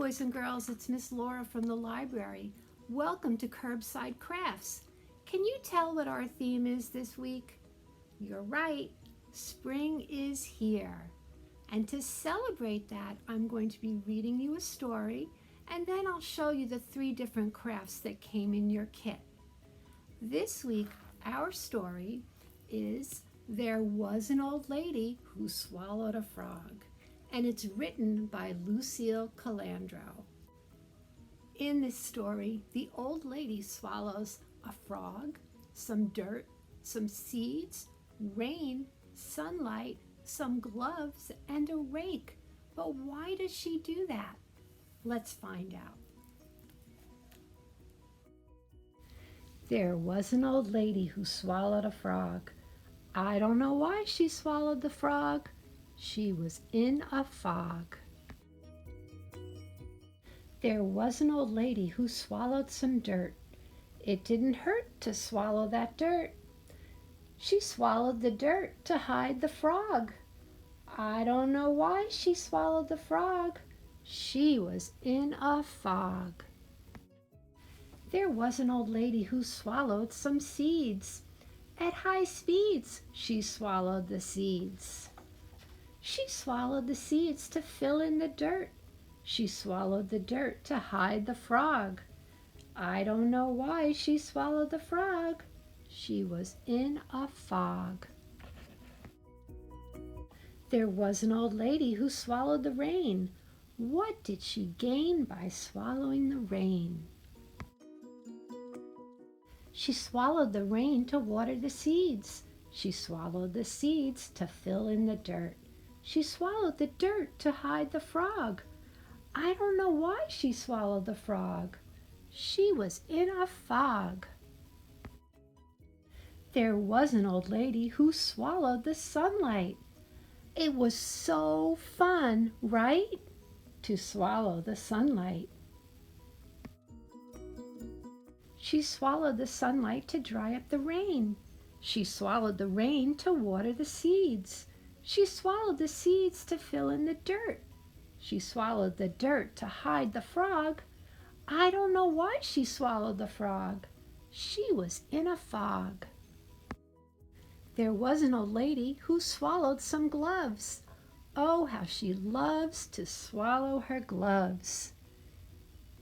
boys and girls, it's Miss Laura from the library. Welcome to Curbside Crafts. Can you tell what our theme is this week? You're right, spring is here. And to celebrate that, I'm going to be reading you a story, and then I'll show you the 3 different crafts that came in your kit. This week, our story is There Was an Old Lady Who Swallowed a Frog, and it's written by Lucille Calandro. In this story, the old lady swallows a frog, some dirt, some seeds, rain, sunlight, some gloves, and a rake. But why does she do that? Let's find out. There was an old lady who swallowed a frog. I don't know why she swallowed the frog. She was in a fog. There was an old lady who swallowed some dirt. It didn't hurt to swallow that dirt. She swallowed the dirt to hide the frog. I don't know why she swallowed the frog. She was in a fog. There was an old lady who swallowed some seeds. At high speeds, she swallowed the seeds. She swallowed the seeds to fill in the dirt. She swallowed the dirt to hide the frog. I don't know why she swallowed the frog. She was in a fog. There was an old lady who swallowed the rain. What did she gain by swallowing the rain? She swallowed the rain to water the seeds. She swallowed the seeds to fill in the dirt. She swallowed the dirt to hide the frog. I don't know why she swallowed the frog. She was in a fog. There was an old lady who swallowed the sunlight. It was so fun, right? To swallow the sunlight. She swallowed the sunlight to dry up the rain. She swallowed the rain to water the seeds. She swallowed the seeds to fill in the dirt. She swallowed the dirt to hide the frog. I don't know why she swallowed the frog. She was in a fog. There was an old lady who swallowed some gloves. Oh, how she loves to swallow her gloves.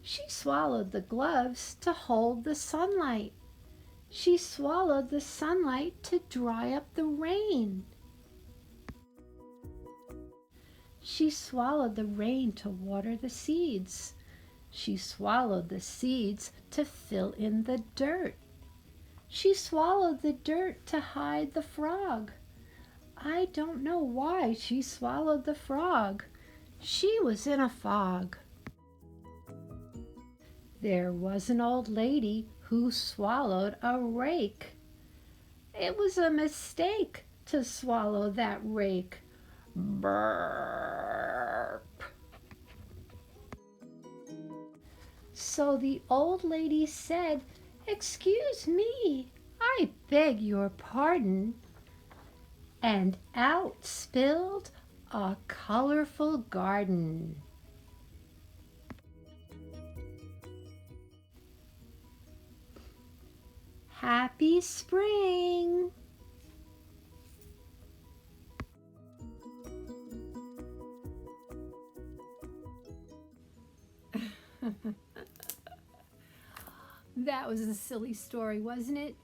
She swallowed the gloves to hold the sunlight. She swallowed the sunlight to dry up the rain. She swallowed the rain to water the seeds. She swallowed the seeds to fill in the dirt. She swallowed the dirt to hide the frog. I don't know why she swallowed the frog. She was in a fog. There was an old lady who swallowed a rake. It was a mistake to swallow that rake. Burp. So the old lady said, "Excuse me, I beg your pardon," and out spilled a colorful garden. Happy spring! That was a silly story, wasn't it?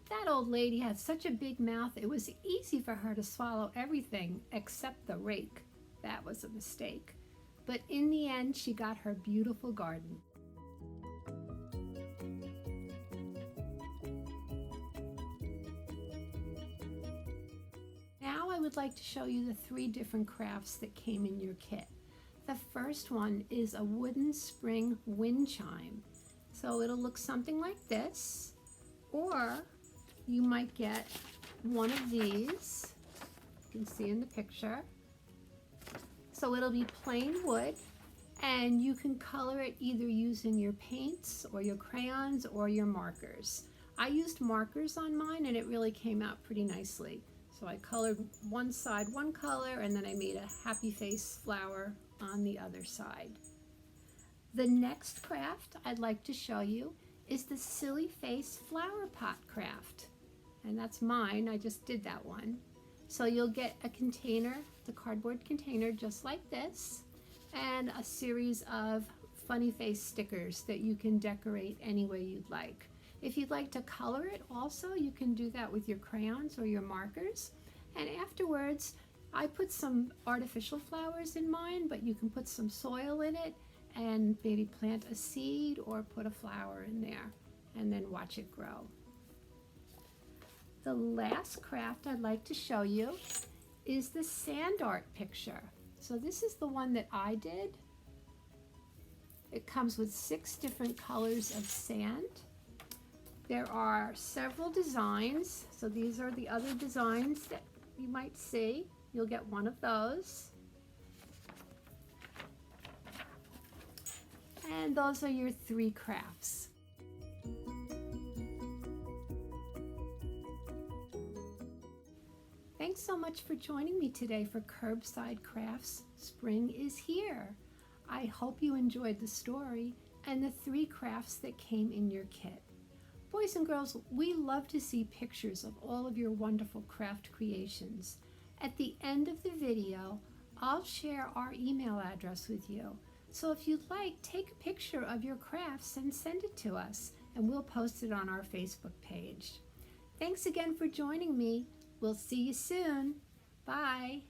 That old lady had such a big mouth, it was easy for her to swallow everything except the rake. That was a mistake. But in the end, she got her beautiful garden. Now I would like to show you the 3 different crafts that came in your kit. The first one is a wooden spring wind chime. So it'll look something like this, or you might get one of these. You can see in the picture. So it'll be plain wood, and you can color it either using your paints or your crayons or your markers. I used markers on mine and it really came out pretty nicely. So I colored one side one color, and then I made a happy face flower on the other side. The next craft I'd like to show you is the silly face flower pot craft. And that's mine, I just did that one. So you'll get a container, the cardboard container just like this, and a series of funny face stickers that you can decorate any way you'd like. If you'd like to color it also, you can do that with your crayons or your markers. And afterwards, I put some artificial flowers in mine, but you can put some soil in it and maybe plant a seed or put a flower in there and then watch it grow. The last craft I'd like to show you is the sand art picture. So this is the one that I did. It comes with 6 different colors of sand. There are several designs, so these are the other designs that you might see. You'll get one of those. And those are your 3 crafts. Thanks so much for joining me today for Curbside Crafts. Spring is here. I hope you enjoyed the story and the 3 crafts that came in your kit. Boys and girls, we love to see pictures of all of your wonderful craft creations. At the end of the video, I'll share our email address with you. So if you'd like, take a picture of your crafts and send it to us, and we'll post it on our Facebook page. Thanks again for joining me. We'll see you soon. Bye.